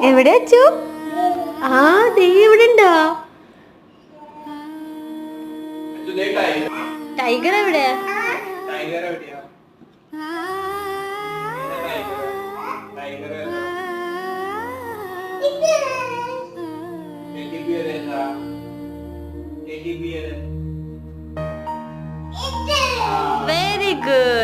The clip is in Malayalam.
എവിടെ അച്ചു? ആ ദേ ഇവിടെ ഉണ്ടോ? ടൈഗർ എവിടെ? Very good.